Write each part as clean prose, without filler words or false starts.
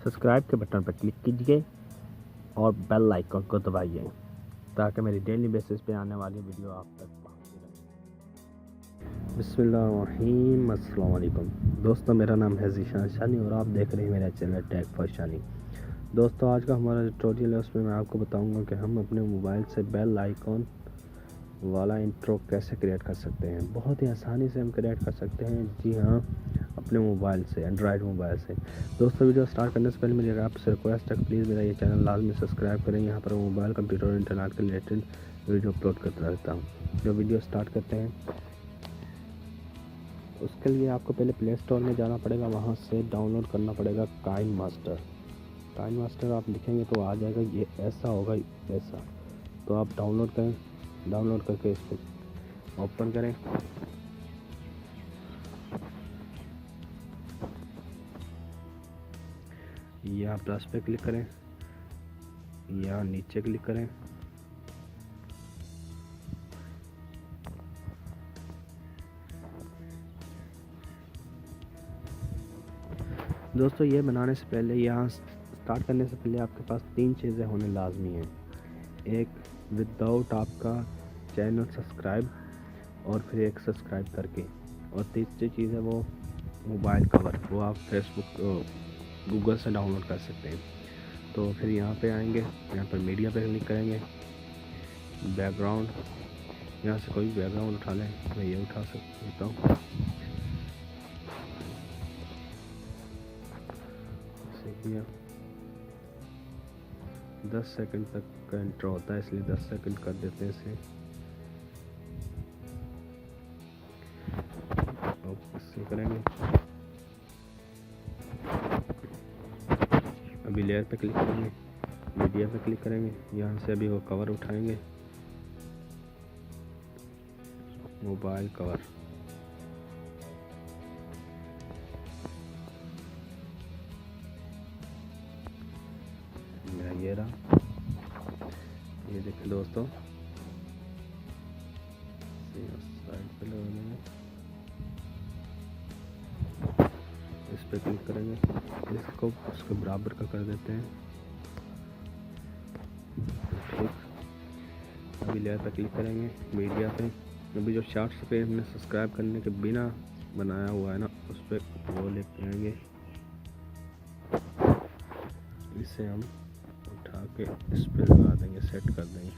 Subscribe के button पर click कीजिए और बेल आइकन को दबाइए ताकि मेरी डेली बेसिस पे आने वाली वीडियो आप तक पहुंचती रहे। बिस्मिल्लाहिर्रहमानिर्रहीम, अस्सलाम वालेकुम दोस्तों, मेरा नाम है शानी और आप देख रहे हैं मेरा चैनल टैग फॉर शानी। दोस्तों, आज का हमारा ट्यूटोरियल है, उसमें मैं आपको बताऊंगा कि हम अपने मोबाइल से बेल आइकॉन वाला इंट्रो कैसे क्रिएट कर सकते हैं। बहुत ही आसानी से हम क्रिएट कर सकते हैं, जी हाँ, अपने मोबाइल से, एंड्रॉयड मोबाइल से। दोस्तों, वीडियो स्टार्ट करने से पहले मेरी आपसे रिक्वेस्ट है, प्लीज़ मेरा ये चैनल लाजमी सब्सक्राइब करें। यहाँ पर मोबाइल, कंप्यूटर और इंटरनेट के रिलेटेड वीडियो अपलोड करता रहता हूँ। जो वीडियो स्टार्ट करते हैं, उसके लिए आपको पहले प्ले स्टोर में जाना पड़ेगा, वहाँ से डाउनलोड करना पड़ेगा काइन मास्टर। काइन मास्टर आप लिखेंगे तो आ जाएगा, ये ऐसा होगा, ऐसा। तो आप डाउनलोड करें, डाउनलोड करके इस पर ओपन करें। यहाँ प्लस पे क्लिक करें, यहाँ नीचे क्लिक करें, दोस्तों ये बनाने से पहले, यहाँ स्टार्ट करने से पहले आपके पास 3 चीज़ें होने लाजमी हैं। एक, विदाउट आपका चैनल सब्सक्राइब, और फिर एक सब्सक्राइब करके, और तीसरी चीज़ है वो मोबाइल कवर, वो आप फेसबुक गूगल से डाउनलोड कर सकते हैं। तो फिर यहाँ पे आएंगे, यहाँ पर मीडिया पे क्लिक करेंगे, बैकग्राउंड, यहाँ से कोई बैकग्राउंड उठा लें, मैं ये उठा सकता हूँ। 10 सेकंड तक का इंट्रो होता है, इसलिए 10 सेकंड कर देते हैं इसे। इससे करेंगे, अभी लेयर पे क्लिक करेंगे, मीडिया पे क्लिक करेंगे, यहाँ से अभी वो कवर उठाएंगे, मोबाइल कवर। ये रहा, ये देखिए दोस्तों, साइड पे लगाएंगे, इस पे क्लिक करेंगे, इसको उसके बराबर का कर देते हैं, ठीक। अभी लेयर पे क्लिक करेंगे, मीडिया पे, अभी जो शॉर्ट्स पे हमने सब्सक्राइब करने के बिना बनाया हुआ है ना, उस पर वो लेके आएंगे, इसे हम उठा के इस पे लगा देंगे, सेट कर देंगे।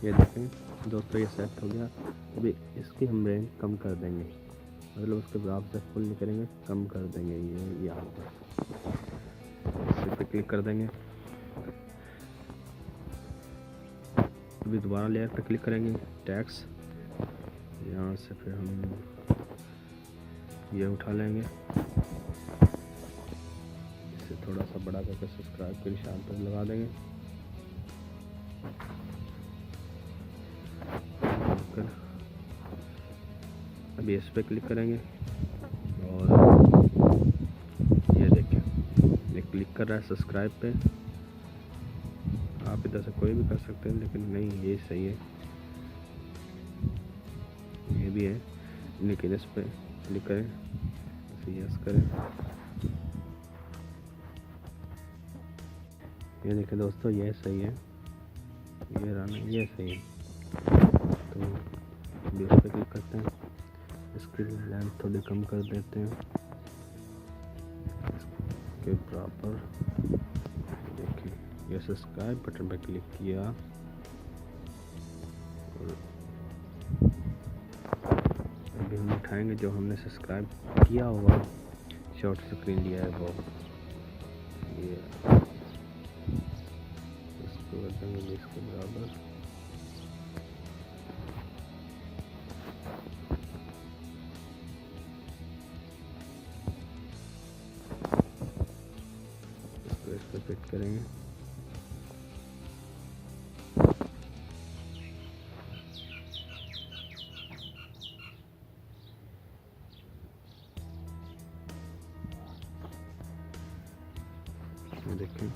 ये देखें दोस्तों, ये सेट हो गया। अभी इसकी हम रेंज कम कर देंगे, मतलब उसके बराबर से फुल नहीं करेंगे, कम कर देंगे। ये यहाँ पर इस पे क्लिक कर देंगे, अभी दोबारा लेयर पे क्लिक करेंगे, टैक्स, यहाँ से फिर हम ये उठा लेंगे, इसे थोड़ा सा बड़ा करके सब्सक्राइब के निशान पर लगा देंगे। अभी इस पे क्लिक करेंगे और ये देखिए, ये क्लिक कर रहा है सब्सक्राइब पे। आप इधर से कोई भी कर सकते हैं, लेकिन नहीं, ये सही है, ये भी है, लेकिन इस पे क्लिक करें, यस करें। ये देखिए दोस्तों, ये सही है, ये रहा, ये सही है। तो अभी इस पे क्लिक करते हैं, इसकी लेंथ थोड़ी कम कर देते हैं, इसके बराबर। देखिए, ये सब्सक्राइब बटन पर क्लिक किया, और अभी हम उठाएंगे जो हमने सब्सक्राइब किया हुआ शॉर्ट स्क्रीन लिया है, वो ये इसको कर देंगे 20 के बराबर। इसको इस पर फिट करेंगे। देखें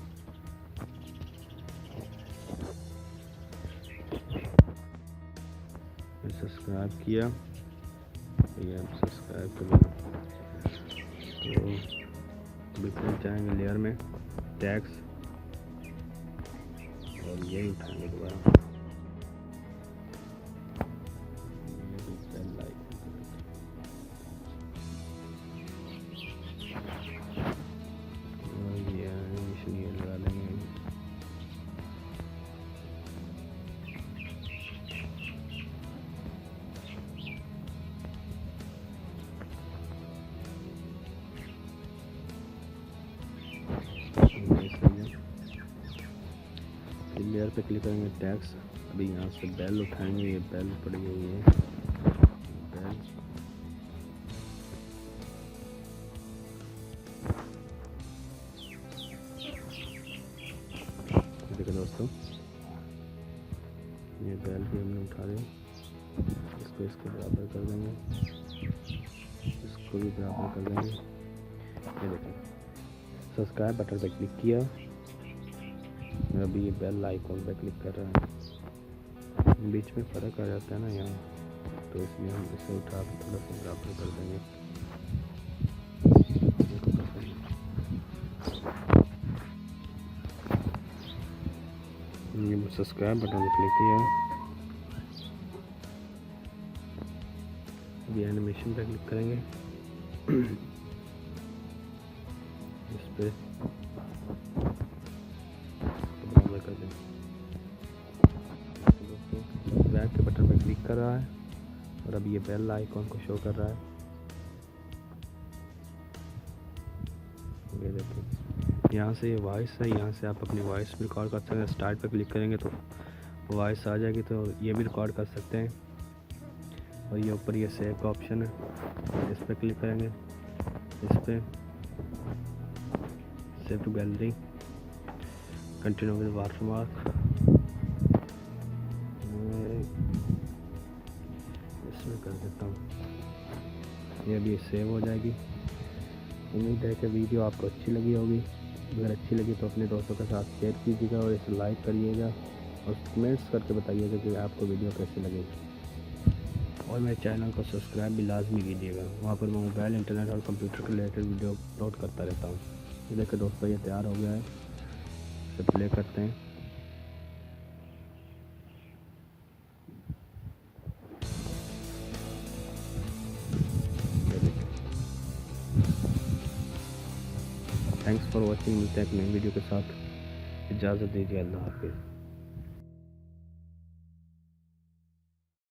सब्सक्राइब किया, ये आप सब्सक्राइब कर लेना। तो बिल्कुल जाएंगे लेयर में टैक्स और ये उठाएंगे दोबारा। लगा देंगे। लेयर पे क्लिक करेंगे टैक्स। अभी यहाँ से बेल उठाएंगे, ये बेल पड़ी हुई है, बेल देखो दोस्तों, ये बेल भी हमने उठा दिया। इसको इसके बराबर कर देंगे, इसको भी बराबर कर देंगे। ये देखिए सब्सक्राइब बटन पे क्लिक किया, अभी ये बेल आइकॉन पे क्लिक कर रहा है। बीच में फ़र्क आ जाता है ना यहाँ, तो इसलिए हम इसे उठा के थोड़ा सा बराबर कर देंगे। ये सब्सक्राइब बटन पे क्लिक किया, अभी एनिमेशन पे क्लिक करेंगे। इस पे बराबर कर देंगे। दोस्तों बैक के बटन पे क्लिक कर रहा है और अब ये बेल आइकॉन को शो कर रहा है। ये देखिए यहाँ से ये वॉइस है, यहाँ से आप अपनी वॉइस भी रिकॉर्ड कर सकते हैं। स्टार्ट पे क्लिक करेंगे तो वॉइस आ जाएगी, तो ये भी रिकॉर्ड कर सकते हैं। और ये ऊपर ये सेव का ऑप्शन है, इस पर क्लिक करेंगे, इस पर save to gallery, continue with watermark, इसमें कर देता हूँ। ये भी सेव हो जाएगी। उम्मीद है कि वीडियो आपको अच्छी लगी होगी। अगर अच्छी लगी तो अपने दोस्तों के साथ शेयर कीजिएगा और इसे लाइक करिएगा और कमेंट्स करके बताइएगा कि आपको वीडियो कैसी लगी। और मेरे चैनल को सब्सक्राइब भी लाजमी कीजिएगा, वहाँ पर मैं मोबाइल, इंटरनेट और कंप्यूटर के रिलेटेड वीडियो अपलोड करता रहता हूँ। ये देखिए दोस्तों, ये तैयार हो गया है, इसे प्ले करते हैं। Thanks for watching. मिलते हैं एक नई वीडियो के साथ। इजाज़त दीजिए। अल्लाह हाफिज़।